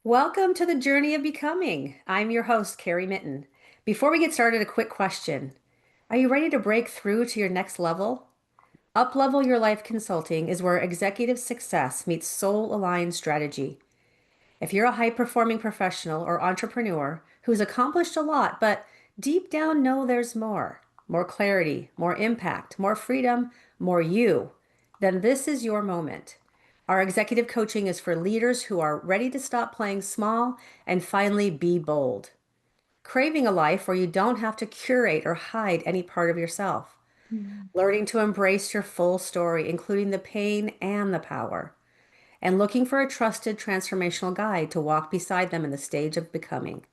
Welcome to the journey of becoming. I'm your host, Karrie Mitten. Before we get started, a quick question. Are you ready to break through to your next level? Up Level Your Life Consulting is where executive success meets soul aligned strategy. If you're a high performing professional or entrepreneur who's accomplished a lot, but deep down know there's more clarity, more impact, more freedom, more you, then this is your moment. Our executive coaching is for leaders who are ready to stop playing small and finally be bold. Craving a life where you don't have to curate or hide any part of yourself. Mm. Learning to embrace your full story, including the pain and the power, and looking for a trusted transformational guide to walk beside them in the stage of becoming.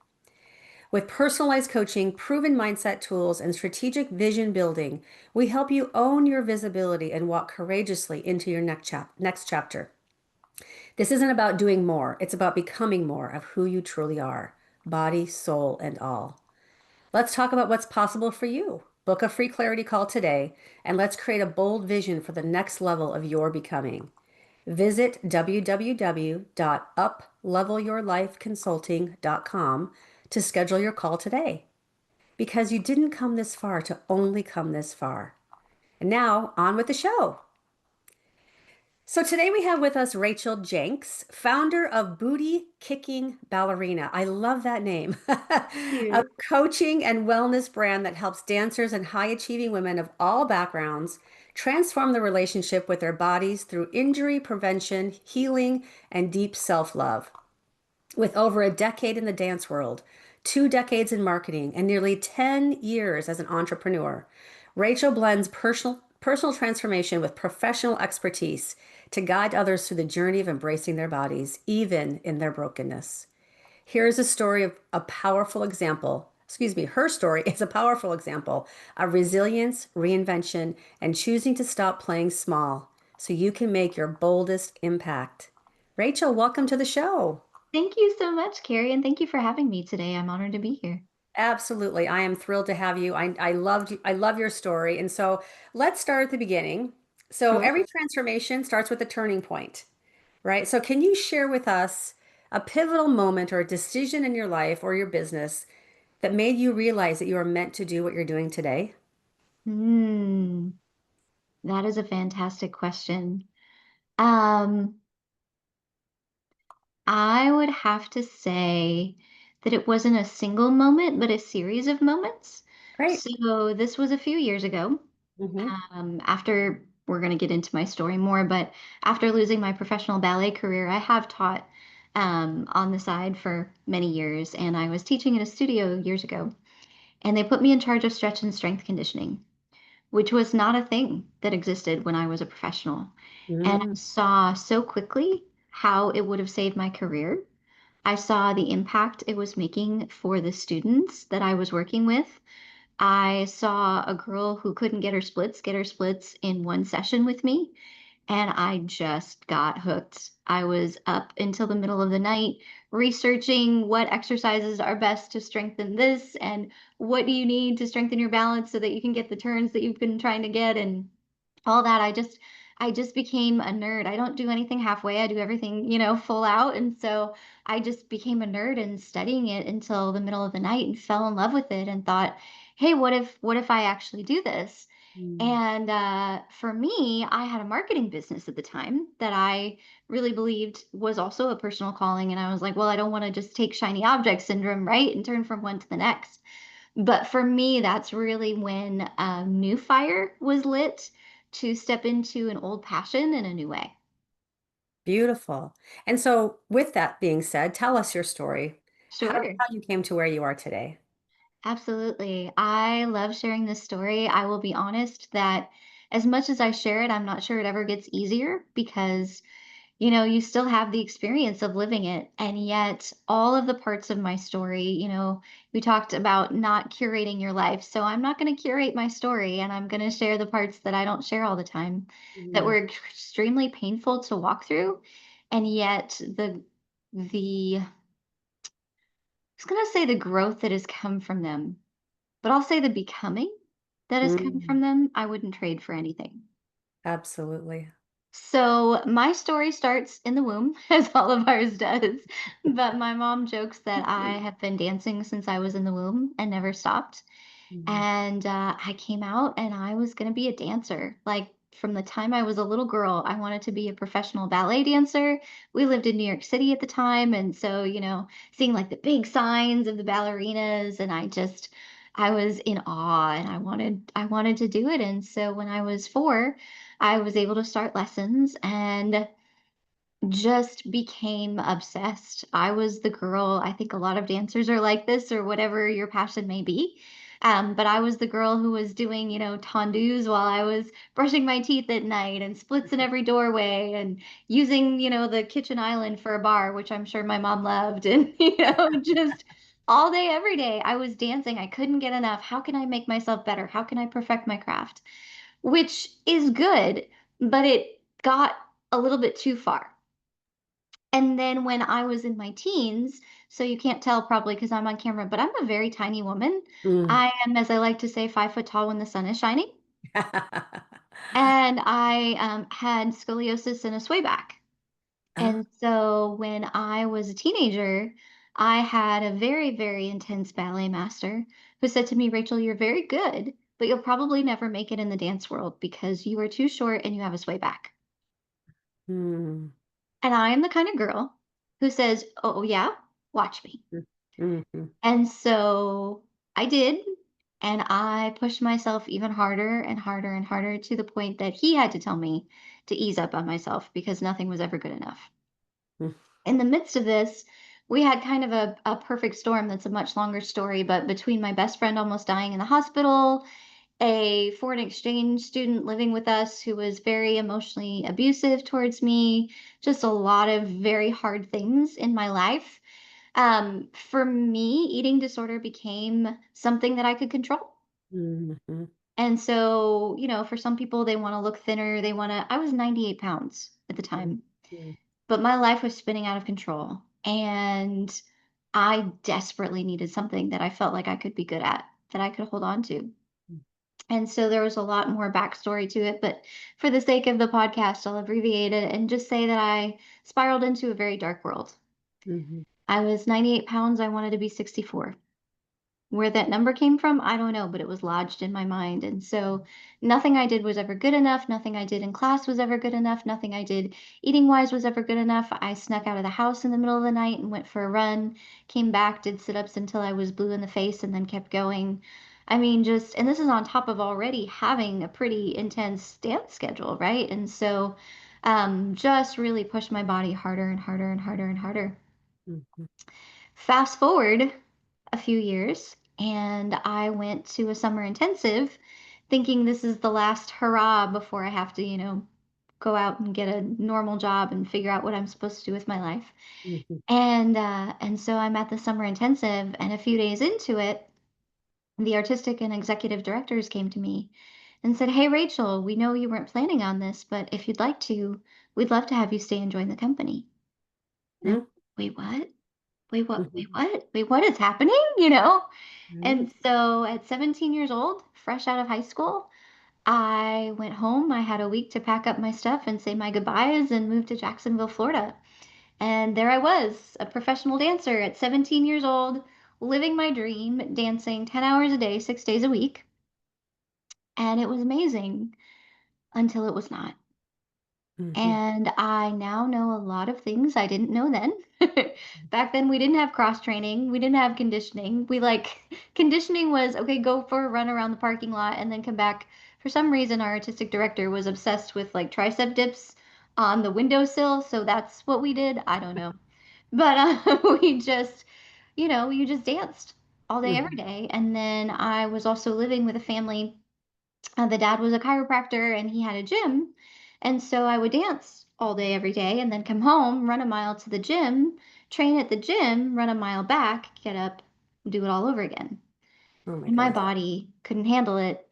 With personalized coaching, proven mindset tools, and strategic vision building, we help you own your visibility and walk courageously into your next chapter. This isn't about doing more, it's about becoming more of who you truly are, body, soul, and all. Let's talk about what's possible for you. Book a free clarity call today, and let's create a bold vision for the next level of your becoming. Visit www.uplevelyourlifeconsulting.com to schedule your call today because you didn't come this far to only come this far. And now, on with the show. So, today we have with us Rachel Jenks, founder of Booty Kicking Ballerina. I love that name. A You. coaching and wellness brand that helps dancers and high achieving women of all backgrounds transform the relationship with their bodies through injury prevention, healing, and deep self love. With over a decade in the dance world, 2 decades in marketing, and nearly 10 years as an entrepreneur, Rachel blends personal transformation with professional expertise to guide others through the journey of embracing their bodies, even in their brokenness. Here's a story of a powerful example. Excuse me, her story is a powerful example of resilience, reinvention, and choosing to stop playing small so you can make your boldest impact. Rachel, welcome to the show. Thank you so much, Carrie, and thank you for having me today. I'm honored to be here. Absolutely. I am thrilled to have you. I love your story. And so let's start at the beginning. So Sure. every transformation starts with a turning point, right? So can you share with us a pivotal moment or a decision in your life or your business that made you realize that you are meant to do what you're doing today? Hmm, that is a fantastic question. Um, I would have to say that it wasn't a single moment, but a series of moments. Great. So this was a few years ago. Hmm. After we're going to get into my story more, but after losing my professional ballet career, I have taught on the side for many years, and I was teaching in a studio years ago. And they put me in charge of stretch and strength conditioning, which was not a thing that existed when I was a professional. And I Mm. saw so quickly how it would have saved my career. I saw the impact it was making for the students that I was working with. I saw a girl who couldn't get her splits in one session with me, and I just got hooked. I was up until the middle of the night researching what exercises are best to strengthen this and what do you need to strengthen your balance so that you can get the turns that you've been trying to get and all that. I just became a nerd. I don't do anything halfway. I do everything, full out. And so I just became a nerd and studying it until the middle of the night and fell in love with it and thought, "Hey, what if I actually do this?" Mm. And for me, I had a marketing business at the time that I really believed was also a personal calling. And I was like, well, I don't want to just take shiny object syndrome, right? And turn from one to the next. But for me, that's really when a new fire was lit to step into an old passion in a new way. Beautiful. And so with that being said, tell us your story. Sure. How you came to where you are today. Absolutely. I love sharing this story. I will be honest that as much as I share it, I'm not sure it ever gets easier because you still have the experience of living it. And yet, all of the parts of my story, we talked about not curating your life. So I'm not going to curate my story and I'm going to share the parts that I don't share all the time that Mhm. were extremely painful to walk through. And yet, the, I was going to say the growth that has come from them, but I'll say the becoming that has come Mm. from them, I wouldn't trade for anything. Absolutely. So my story starts in the womb, as all of ours does. But my mom jokes that I have been dancing since I was in the womb and never stopped. Mhm. And I came out and I was going to be a dancer. Like from the time I was a little girl, I wanted to be a professional ballet dancer. We lived in New York City at the time. And so, seeing like the big signs of the ballerinas, and I was in awe and I wanted to do it. And so when I was 4, I was able to start lessons and just became obsessed. I was the girl. I think a lot of dancers are like this, or whatever your passion may be. But I was the girl who was doing, tendus while I was brushing my teeth at night, and splits in every doorway, and using, the kitchen island for a bar, which I'm sure my mom loved. And, just all day, every day, I was dancing. I couldn't get enough. How can I make myself better? How can I perfect my craft? Which is good, but it got a little bit too far. And then when I was in my teens, so you can't tell probably because I'm on camera, but I'm a very tiny woman. Mm. I am, as I like to say, 5 foot tall when the sun is shining. And I had scoliosis and a sway back. Ah, And so when I was a teenager, I had a very, very intense ballet master who said to me, Rachel, you're very good, but you'll probably never make it in the dance world because you are too short and you have a sway back. mm, And I am the kind of girl who says, oh, yeah, watch me. mm, mhm, And so I did. And I pushed myself even harder and harder and harder to the point that he had to tell me to ease up on myself because nothing was ever good enough. mm, In the midst of this, we had kind of a perfect storm that's a much longer story, but between my best friend almost dying in the hospital, a foreign exchange student living with us who was very emotionally abusive towards me, just a lot of very hard things in my life. For me, eating disorder became something that I could control. mhm, And so, for some people, they want to look thinner. I was 98 pounds at the mm, time, mm, but my life was spinning out of control. And I desperately needed something that I felt like I could be good at, that I could hold on to. mm, And so there was a lot more backstory to it, but for the sake of the podcast, I'll abbreviate it and just say that I spiraled into a very dark world. mhm, I was 98 pounds. I wanted to be 64. Where that number came from, I don't know, but it was lodged in my mind. And so nothing I did was ever good enough. Nothing I did in class was ever good enough. Nothing I did eating wise was ever good enough. I snuck out of the house in the middle of the night and went for a run, came back, did sit ups until I was blue in the face, and then kept going. I mean, and this is on top of already having a pretty intense dance schedule, right? And so just really pushed my body harder and harder and harder and harder. mhm, Fast forward a few years, and I went to a summer intensive thinking this is the last hurrah before I have to, go out and get a normal job and figure out what I'm supposed to do with my life. mhm, And so I'm at the summer intensive, and a few days into it, the artistic and executive directors came to me and said, "Hey, Rachel, we know you weren't planning on this, but if you'd like to, we'd love to have you stay and join the company." And I'm, mm, wait, what? Wait, what? Wait, mhm, what? Wait, what is happening? mm, And so at 17 years old, fresh out of high school, I went home. I had a week to pack up my stuff and say my goodbyes and move to Jacksonville, Florida. And there I was, a professional dancer at 17 years old, living my dream, dancing 10 hours a day, 6 days a week. And it was amazing until it was not. mhm, And I now know a lot of things I didn't know then. Back then, we didn't have cross training. We didn't have conditioning. Conditioning was okay, go for a run around the parking lot and then come back. For some reason, our artistic director was obsessed with like tricep dips on the windowsill. So that's what we did. I don't know. But you just danced all day, every mhm, day. And then I was also living with a family. The dad was a chiropractor and he had a gym. And so I would dance all day, every day, and then come home, run a mile to the gym, train at the gym, run a mile back, get up, do it all over again. oh my And my gosh. body couldn't handle it.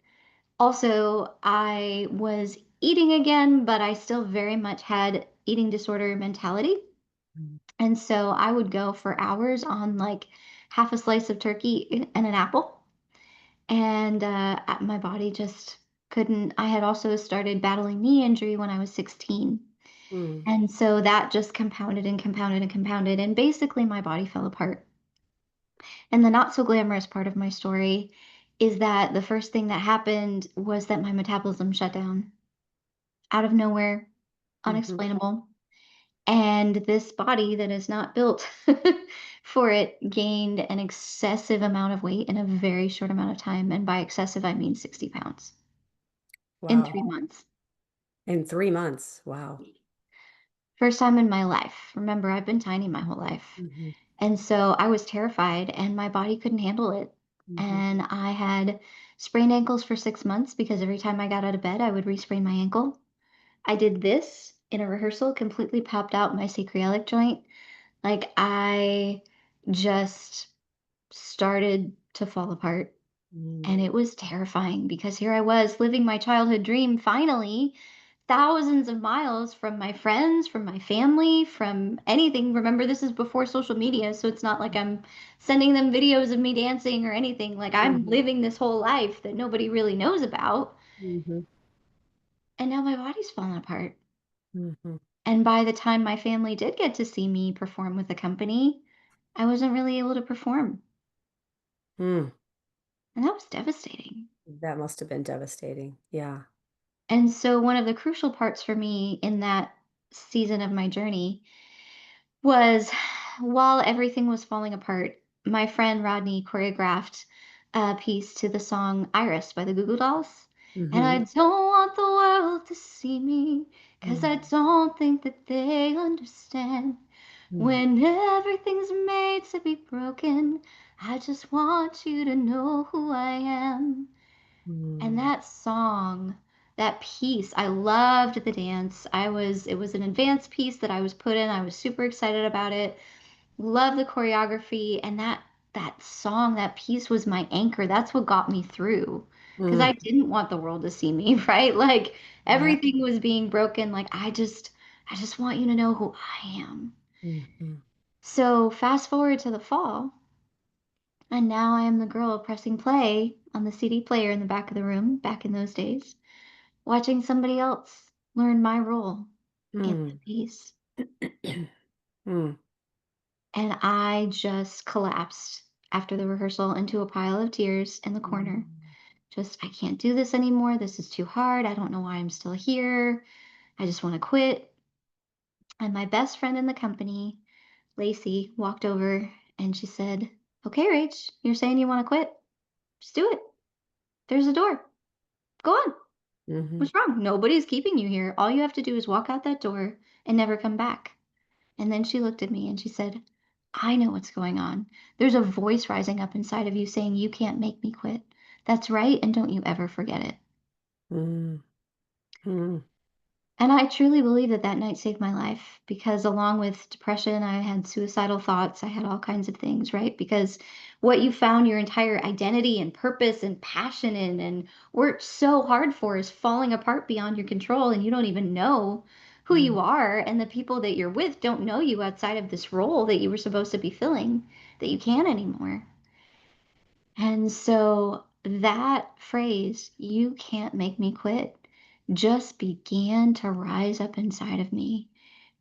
Also, I was eating again, but I still very much had eating disorder mentality. Mm, And so I would go for hours on like half a slice of turkey and an apple, and my body just Couldn't, I had also started battling knee injury when I was 16. Mm. And so that just compounded and compounded and compounded. And basically, my body fell apart. And the not so glamorous part of my story is that the first thing that happened was that my metabolism shut down out of nowhere, Hmm. unexplainable. And this body that is not built for it gained an excessive amount of weight in a very short amount of time. And by excessive, I mean 60 pounds in Wow. 3 months. In 3 months. Wow. First time in my life. Remember, I've been tiny my whole life. Hmm. And so I was terrified, and my body couldn't handle it. Hmm. And I had sprained ankles for 6 months because every time I got out of bed, I would re-sprain my ankle. I did this in a rehearsal, completely popped out my sacroiliac joint. Like I just started to fall apart. Mm. And it was terrifying because here I was living my childhood dream finally, thousands of miles from my friends, from my family, from anything. Remember, this is before social media, so it's not like I'm sending them videos of me dancing or anything. Like I'm Hmm. living this whole life that nobody really knows about. Hmm. And now my body's falling apart. Hmm. And by the time my family did get to see me perform with the company, I wasn't really able to perform. Mm. And that was devastating. That must have been devastating. Yeah. And so, one of the crucial parts for me in that season of my journey was while everything was falling apart, my friend Rodney choreographed a piece to the song Iris by the Goo Goo Dolls. And I Hmm. don't want the world to see me, 'cause I Mm. don't think that they understand. Mm. When everything's made to be broken, I just want you to know who I am. And Mm. that song, that piece, I loved the dance. It was an advanced piece that I was put in. I was super excited about it. Love the choreography, and that song, that piece was my anchor. That's what got me through. Because I Mm. didn't want the world to see me, right? Like Yeah. everything was being broken. Like I just want you to know who I am. Hmm. So fast forward to the fall, and now I am the girl pressing play on the CD player in the back of the room, back in those days, watching somebody else learn my role in the Mm. piece. Mm. And I just collapsed after the rehearsal into a pile of tears in the corner. Mm. Just, I can't do this anymore. This is too hard. I don't know why I'm still here. I just want to quit. And my best friend in the company, Lacey, walked over and she said, "Okay, Rach, you're saying you want to quit? Just do it. There's a door. Go on. Hmm. What's wrong? Nobody's keeping you here. All you have to do is walk out that door and never come back." And then she looked at me and she said, "I know what's going on. There's a voice rising up inside of you saying you can't make me quit. That's right, and don't you ever forget it." Mm. Mm. And I truly believe that that night saved my life because, along with depression, I had suicidal thoughts. I had all kinds of things, right? Because what you found your entire identity and purpose and passion in and worked so hard for is falling apart beyond your control, and you don't even know who you Mm. are. And the people that you're with don't know you outside of this role that you were supposed to be filling, that you can't anymore. And so that phrase, "you can't make me quit," just began to rise up inside of me.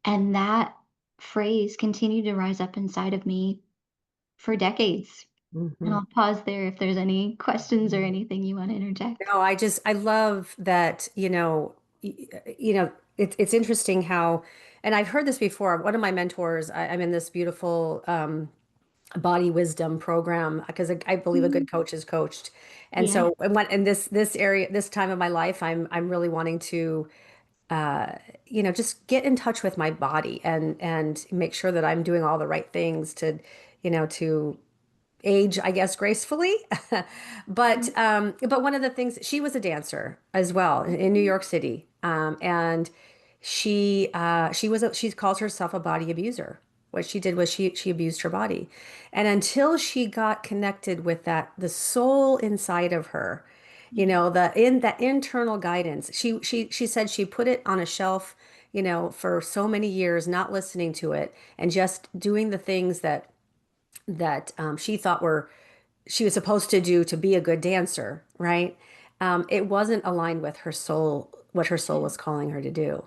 And that phrase continued to rise up inside of me for decades. And Hmm. I'll pause there if there's any questions or anything you want to interject. No, I love that, it's interesting how, and I've heard this before. One of my mentors, I'm in this beautiful body wisdom program because I believe a Mhm. good coach is coached. And Yeah. so and when in this area, this time of my life, I'm really wanting to uh, just get in touch with my body and make sure that I'm doing all the right things to age, I guess, gracefully. But one of the things, she was a dancer as well in New York City, and she calls herself a body abuser. What she did was she abused her body, and until she got connected with the soul inside of her, the in that internal guidance, she said she put it on a shelf, for so many years, not listening to it and just doing the things that she thought she was supposed to do to be a good dancer, right? it wasn't aligned with her soul, what her soul was calling her to do.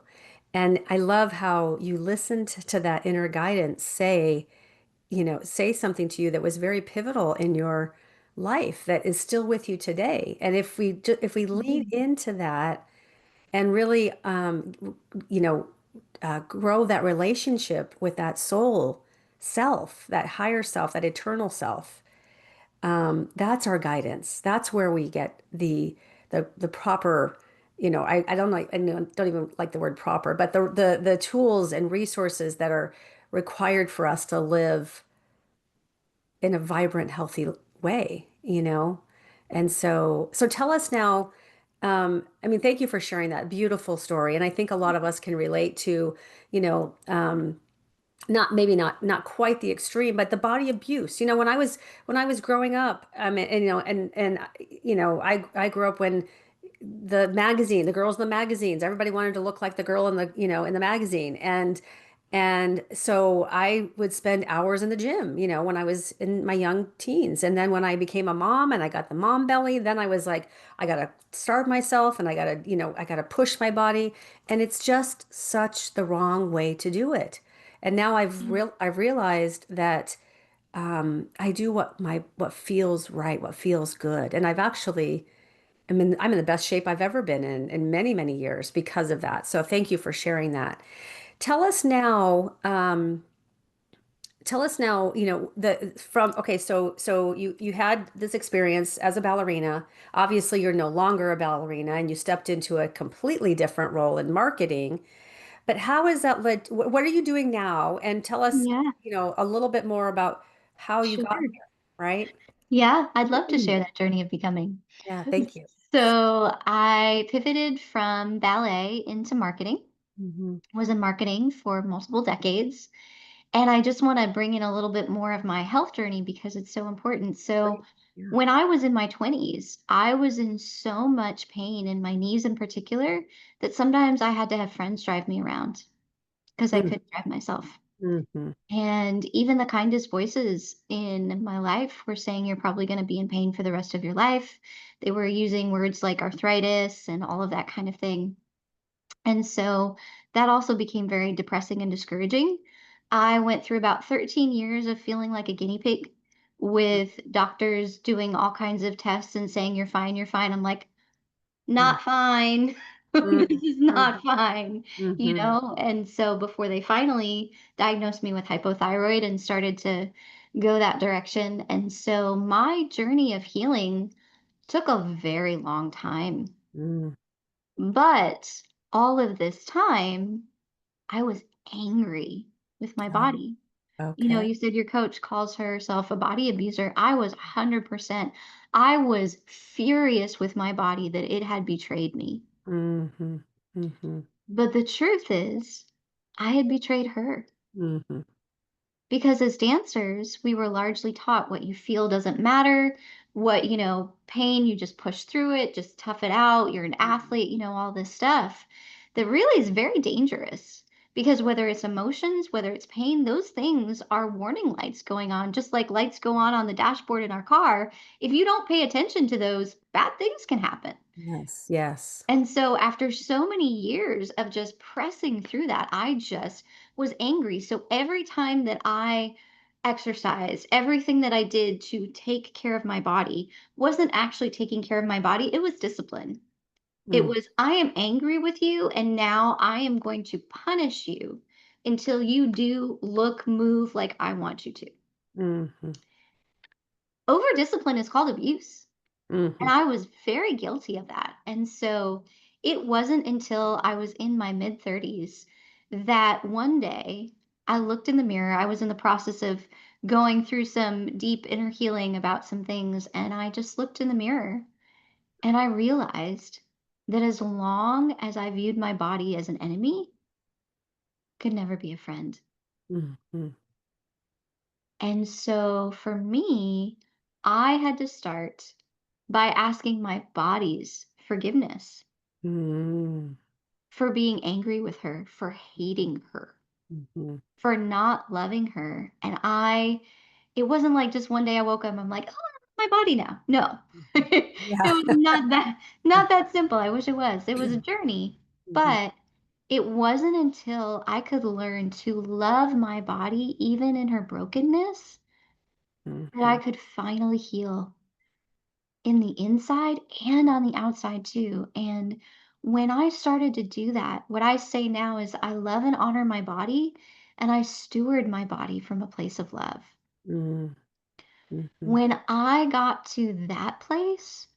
And I love how you listened to that inner guidance say, say something to you that was very pivotal in your life that is still with you today. And if we lean Mhm. into that and really, you know, grow that relationship with that soul self, that higher self, that eternal self, that's our guidance. That's where we get the proper, I don't like, don't even like the word proper, but the tools and resources that are required for us to live in a vibrant, healthy way, you know? And so tell us now, I mean, thank you for sharing that beautiful story. And I think a lot of us can relate to, you know, not maybe not quite the extreme, but the body abuse. When I was growing up, and I grew up when the girls in the magazines, everybody wanted to look like the girl in the magazine. And so I would spend hours in the gym, when I was in my young teens. And then when I became a mom and I got the mom belly, then I was like, I gotta starve myself and I gotta push my body. And it's just such the wrong way to do it. And now I've realized that I do what feels right, what feels good. And I'm in the best shape I've ever been in many, many years because of that. So thank you for sharing that. Tell us now, the from okay, so you had this experience as a ballerina. Obviously, you're no longer a ballerina and you stepped into a completely different role in marketing. But how has that led, what are you doing now? And tell us, Yeah, a little bit more about how you got sure. here, right? Yeah, I'd love to Mm. share that journey of becoming. Yeah, thank you. So I pivoted from ballet into marketing, Hmm. was in marketing for multiple decades. And I just want to bring in a little bit more of my health journey because it's so important. So Great. Yeah. when I was in my 20s, I was in so much pain in my knees in particular that sometimes I had to have friends drive me around because I couldn't drive myself. Mm-hmm. And even the kindest voices in my life were saying, you're probably going to be in pain for the rest of your life. They were using words like arthritis and all of that kind of thing. And so that also became very depressing and discouraging. I went through about 13 years of feeling like a guinea pig with doctors doing all kinds of tests and saying, you're fine, you're fine. I'm like, not fine. This is not fine, Mm-hmm. And so before they finally diagnosed me with hypothyroid and started to go that direction. And so my journey of healing took a very long time. Mm-hmm. But all of this time, I was angry with my Oh, body. okay. You said your coach calls herself a body abuser. I was 100%. I was furious with my body that it had betrayed me. Mm-hmm. Mm-hmm. But the truth is, I had betrayed her. Mm-hmm. Because as dancers, we were largely taught what you feel doesn't matter, pain, you just push through it, just tough it out. You're an athlete, all this stuff that really is very dangerous. Because whether it's emotions, whether it's pain, those things are warning lights going on, just like lights go on the dashboard in our car. If you don't pay attention to those, bad things can happen. Yes, yes. And so after so many years of just pressing through that, I just was angry. So every time that I exercised, everything that I did to take care of my body wasn't actually taking care of my body, it was discipline. It Mm-hmm. was, I am angry with you, and now I am going to punish you until you do look, move like I want you to. Mm-hmm. Over discipline is called abuse. Mm-hmm. And I was very guilty of that. And so it wasn't until I was in my mid 30s that one day I looked in the mirror. I was in the process of going through some deep inner healing about some things. And I just looked in the mirror and I realized that as long as I viewed my body as an enemy, could never be a friend. Mm-hmm. And so for me, I had to start by asking my body's forgiveness Mm-hmm. for being angry with her, for hating her, Mm-hmm. for not loving her. And it wasn't like just one day I woke up, I'm like, oh, my body now. No. It Yeah. was not that simple. I wish it was. It was a journey, Mhm. but it wasn't until I could learn to love my body even in her brokenness that I Mhm. could finally heal in the inside and on the outside too. And when I started to do that, what I say now is I love and honor my body and I steward my body from a place of love. Mhm. Mhm. When I got to that place,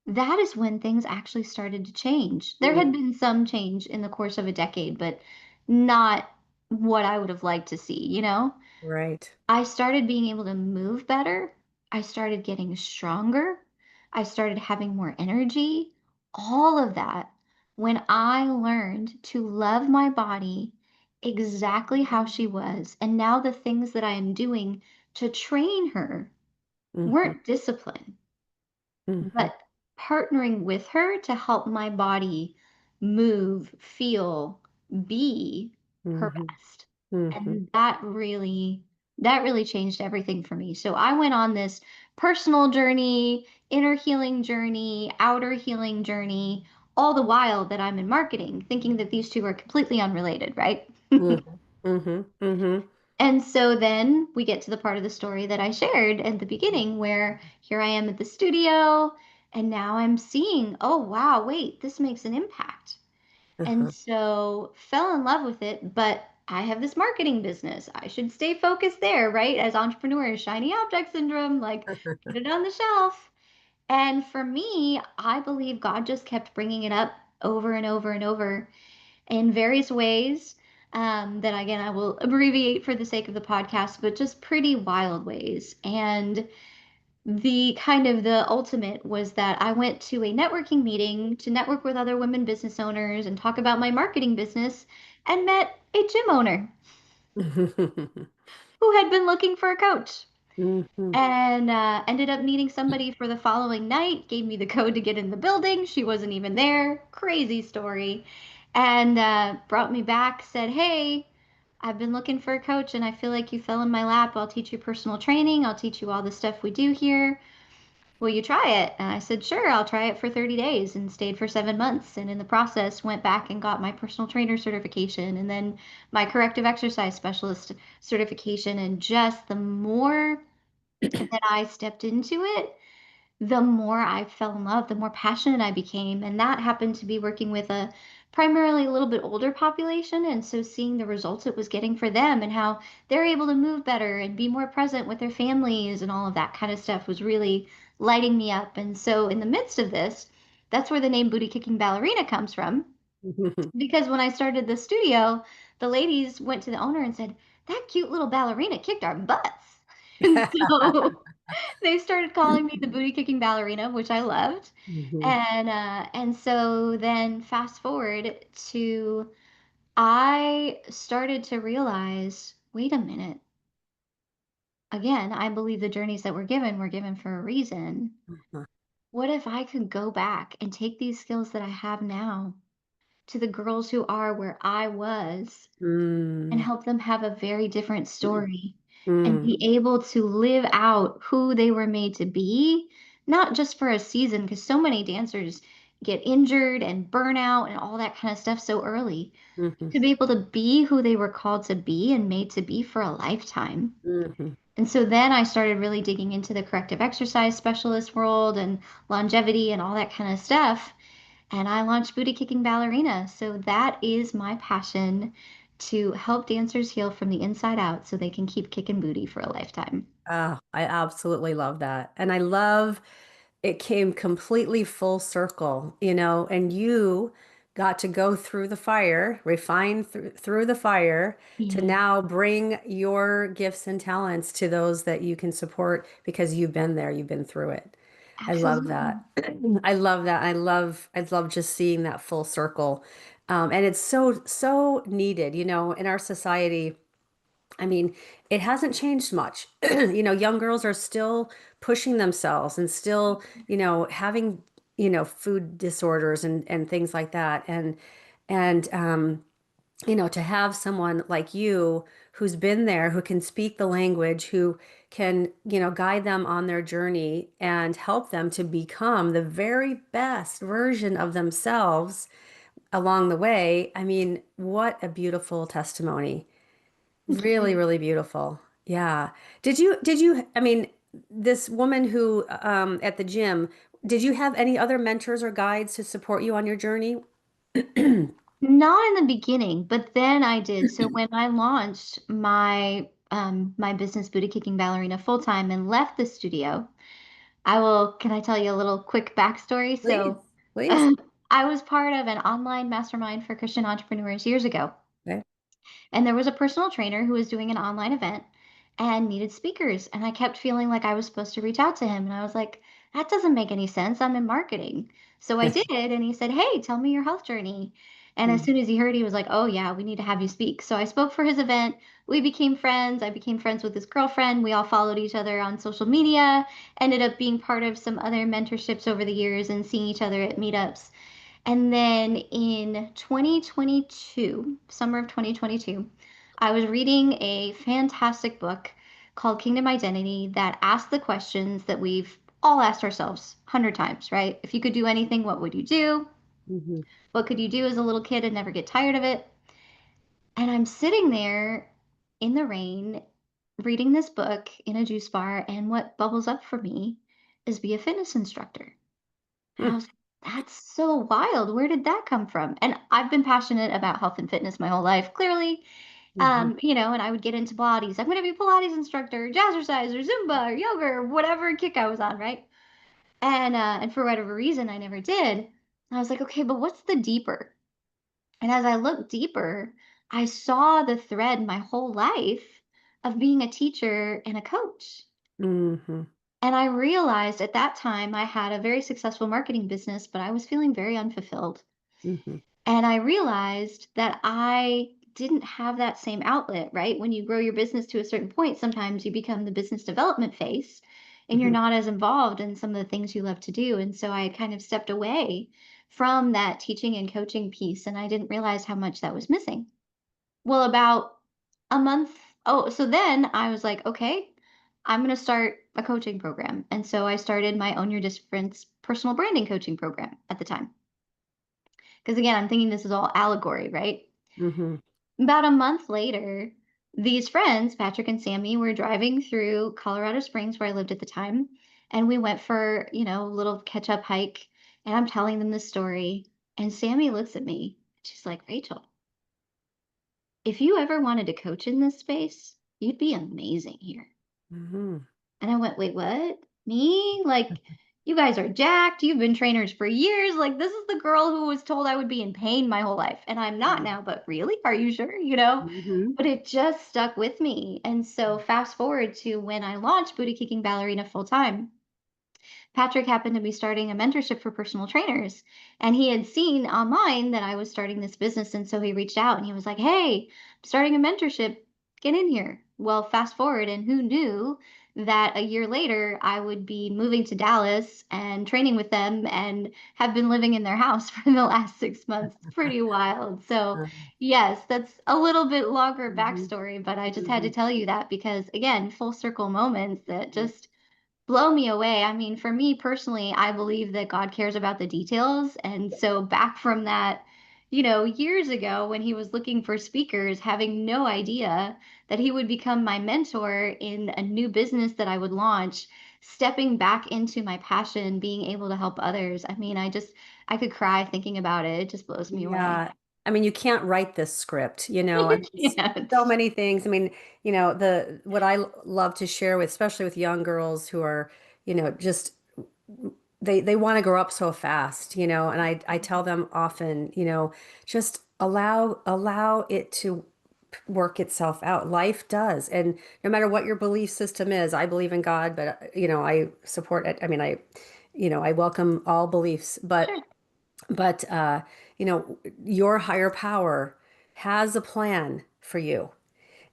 that is when things actually started to change. There had Mhm. been some change in the course of a decade, but not what I would have liked to see, you know? Right. I started being able to move better. I started getting stronger. I started having more energy. All of that when I learned to love my body exactly how she was. And now the things that I am doing to train her Mhm. weren't discipline, Mhm. but partnering with her to help my body move, feel, be her Mhm. best. Mhm. And that really changed everything for me. So I went on this personal journey, inner healing journey, outer healing journey, all the while that I'm in marketing, thinking that these two are completely unrelated, right? Mhm. Mhm. Mhm. And so then we get to the part of the story that I shared at the beginning where here I am at the studio and now I'm seeing, oh wow, wait, this makes an impact. And Uh-huh. so fell in love with it, but I have this marketing business. I should stay focused there, right? As entrepreneurs, shiny object syndrome, like put it on the shelf. And for me, I believe God just kept bringing it up over and over and over in various ways that again I will abbreviate for the sake of the podcast, but just pretty wild ways. And the kind of the ultimate was that I went to a networking meeting to network with other women business owners and talk about my marketing business and met a gym owner who had been looking for a coach Mhm. and ended up meeting somebody for the following night, gave me the code to get in the building. She wasn't even there. Crazy story. And brought me back, said, hey, I've been looking for a coach and I feel like you fell in my lap. I'll teach you personal training. I'll teach you all the stuff we do here. Will you try it? And I said, sure, I'll try it for 30 days and stayed for 7 months. And in the process, went back and got my personal trainer certification and then my corrective exercise specialist certification. And just the more that I stepped into it, the more I fell in love, the more passionate I became. And that happened to be working with a primarily a little bit older population. And so seeing the results it was getting for them and how they're able to move better and be more present with their families and all of that kind of stuff was really lighting me up. And so in the midst of this, that's where the name Booty Kicking Ballerina comes from. Because when I started the studio, the ladies went to the owner and said, that cute little ballerina kicked our butts. And so they started calling me the booty kicking ballerina, which I loved. Mhm. And so then fast forward to I started to realize, wait a minute. Again, I believe the journeys that we're given for a reason. Uh-huh. What if I could go back and take these skills that I have now to the girls who are where I was and Mm. help them have a very different story and Mm. be able to live out who they were made to be, not just for a season, because so many dancers get injured and burn out and all that kind of stuff so early. Mhm. To be able to be who they were called to be and made to be for a lifetime. Mhm. And so then I started really digging into the corrective exercise specialist world and longevity and all that kind of stuff. And I launched Booty Kicking Ballerina. So that is my passion to help dancers heal from the inside out so they can keep kicking booty for a lifetime. Oh, I absolutely love that. And I love it came completely full circle, and you got to go through the fire, refine through the fire to Yeah, now bring your gifts and talents to those that you can support because you've been there, you've been through it. I love absolutely. that. I love that. I love just seeing that full circle. And it's so, so needed, in our society. I mean, it hasn't changed much. Young girls are still pushing themselves and still, having, food disorders and things like that. And to have someone like you who's been there, who can speak the language, who can, guide them on their journey and help them to become the very best version of themselves along the way. I mean, what a beautiful testimony. Thank Really, you. really beautiful. Yeah. I mean, this woman who at the gym, did you have any other mentors or guides to support you on your journey? Not in the beginning, but then I did. So when I launched my business Booty Kicking Ballerina full time and left the studio, can I tell you a little quick backstory? Please, So please. I was part of an online mastermind for Christian entrepreneurs years ago. Okay. And there was a personal trainer who was doing an online event and needed speakers. And I kept feeling like I was supposed to reach out to him. And I was like, that doesn't make any sense. I'm in marketing. So I did. And he said, hey, tell me your health journey. And as Mm, soon as he heard, he was like, oh, yeah, we need to have you speak. So I spoke for his event. We became friends. I became friends with his girlfriend. We all followed each other on social media, ended up being part of some other mentorships over the years and seeing each other at meetups. And then in 2022, summer of 2022, I was reading a fantastic book called Kingdom Identity that asked the questions that we've all asked ourselves 100 times, right? If you could do anything, what would you do? mhm, What could you do as a little kid and never get tired of it? And I'm sitting there in the rain reading this book in a juice bar, and what bubbles up for me is be a fitness instructor. And I mm, was like, that's so wild. Where did that come from? And I've been passionate about health and fitness my whole life, clearly. mhm, And I would get into Pilates. I'm going to be a Pilates instructor, jazzercise, or Zumba, or yoga, or whatever kick I was on, right? And for whatever reason, I never did. I was like, okay, but what's the deeper? And as I looked deeper, I saw the thread my whole life of being a teacher and a coach. mhm, And I realized at that time I had a very successful marketing business, but I was feeling very unfulfilled. mhm, And I realized that I didn't have that same outlet, right? When you grow your business to a certain point, sometimes you become the business development phase and you're mhm. not as involved in some of the things you love to do. And so I kind of stepped away from that teaching and coaching piece, and I didn't realize how much that was missing. Well, about a month. Oh, so then I was like, okay, I'm going to start a coaching program. And so I started my Own Your Difference personal branding coaching program at the time. Because again, I'm thinking this is all allegory, right? Mhm. About a month later, these friends, Patrick and Sammy, were driving through Colorado Springs where I lived at the time. And we went for, a little catch up hike. And I'm telling them this story. And Sammy looks at me. She's like, Rachel, if you ever wanted to coach in this space, you'd be amazing here. Mhm. And I went, wait, what? Me? Like, you guys are jacked. You've been trainers for years. Like, this is the girl who was told I would be in pain my whole life. And I'm not now, but really? Are you sure? Mhm. But it just stuck with me. And so, fast forward to when I launched Booty Kicking Ballerina full time. Patrick happened to be starting a mentorship for personal trainers, and he had seen online that I was starting this business. And so he reached out and he was like, hey, I'm starting a mentorship. Get in here. Well, fast forward, and who knew that a year later I would be moving to Dallas and training with them and have been living in their house for the last 6 months. It's pretty wild. So, Uh, yes, that's a little bit longer mhm, backstory, but I just had to mhm, tell you that because, again, full circle moments that mhm. just blow me away. I mean, for me personally, I believe that God cares about the details. And so back from that, years ago when he was looking for speakers, having no idea that he would become my mentor in a new business that I would launch, stepping back into my passion, being able to help others. I mean, I could cry thinking about it. It just blows me away. Yeah. I mean, you can't write this script, I mean, Yeah. so many things. I mean, the what love to share with, especially with young girls who are, just they want to grow up so fast, and I tell them often, just allow it to work itself out. Life does. And no matter what your belief system is, I believe in God, but I support it. I mean, I welcome all beliefs, Sure. but your higher power has a plan for you.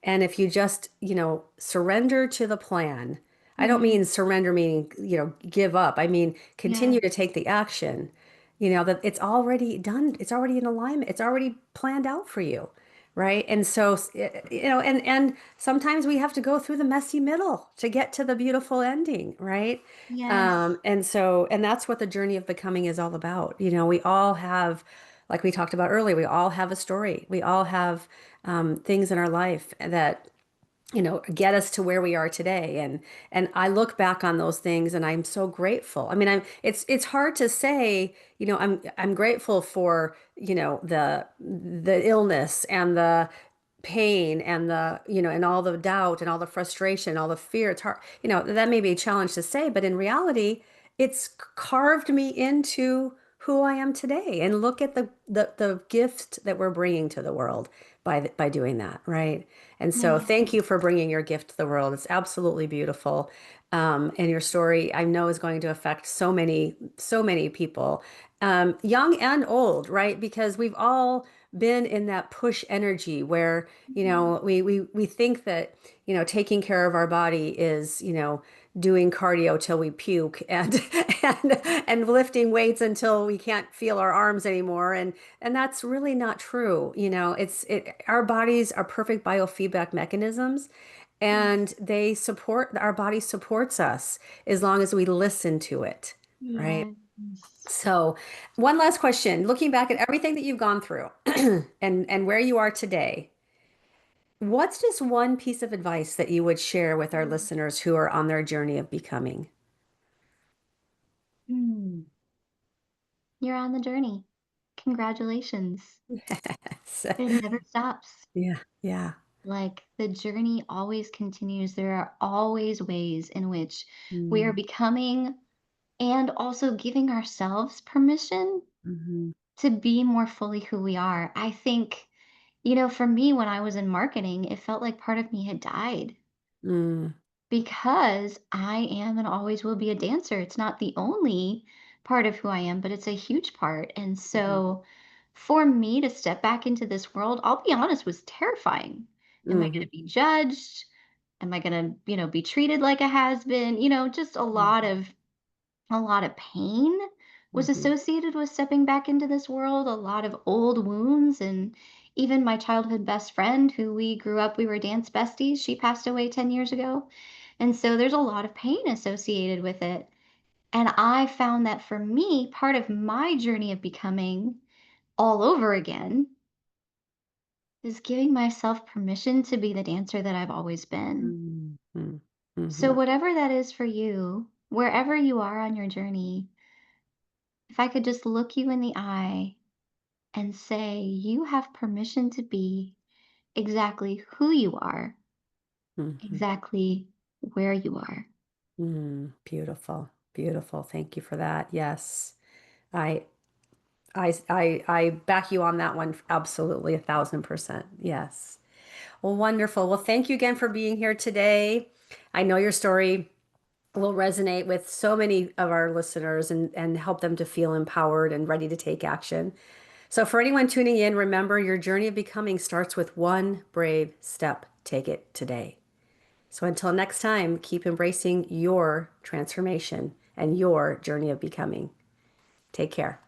And if you just, surrender to the plan, I don't Hmm. mean surrender meaning, give up. I mean, Yeah. continue to take the action, that it's already done. It's already in alignment. It's already planned out for you. right? And so, and sometimes we have to go through the messy middle to get to the beautiful ending, right? Yes. And that's what the journey of becoming is all about. We all have, like we talked about earlier, we all have a story. We all have things in our life that get us to where we are today. And I look back on those things and I'm so grateful. I mean, it's hard to say, I'm grateful for, the illness and the pain and and all the doubt and all the frustration, all the fear. It's hard, that may be a challenge to say, but in reality, it's carved me into who I am today. And look at the gift that we're bringing to the world by doing that, right? And so Yeah. thank you for bringing your gift to the world. It's absolutely beautiful. And your story, I know, is going to affect so many people, young and old, right? Because we've all been in that push energy where, Mhm. we think that, taking care of our body is, doing cardio till we puke and and lifting weights until we can't feel our arms anymore. And that's really not true. Our bodies are perfect biofeedback mechanisms, Yes. and our body supports us as long as we listen to it, right? Yes. So, one last question. Looking back at everything that you've gone through and where you are today, what's just one piece of advice that you would share with our listeners who are on their journey of becoming? Mm. You're on the journey. Congratulations. Yes. It never stops. Yeah, yeah. Like the journey always continues. There are always ways in which we are Mm, becoming and also giving ourselves permission mhm, to be more fully who we are. I think, for me, when I was in marketing, it felt like part of me had died mm, because I am and always will be a dancer. It's not the only part of who I am, but it's a huge part. And mhm, so for me to step back into this world, I'll be honest, was terrifying. Am I going mhm, to be judged? Am I going to, be treated like a has been? Just a lot of pain was mhm, associated with stepping back into this world, a lot of old wounds. And even my childhood best friend, who we were dance besties, she passed away 10 years ago. And so there's a lot of pain associated with it. And I found that for me, part of my journey of becoming all over again is giving myself permission to be the dancer that I've always been. mhm, mhm, So, mhm, whatever that is for you, wherever you are on your journey, if I could just look you in the eye and say, you have permission to be exactly who you are, mhm, exactly where you are. Beautiful, beautiful. Thank you for that. Yes. I I back you on that one absolutely 1,000%. Yes. Well, wonderful. Well, thank you again for being here today. I know your story will resonate with so many of our listeners and help them to feel empowered and ready to take action. So, for anyone tuning in, remember your journey of becoming starts with one brave step. Take it today. So, until next time, keep embracing your transformation and your journey of becoming. Take care.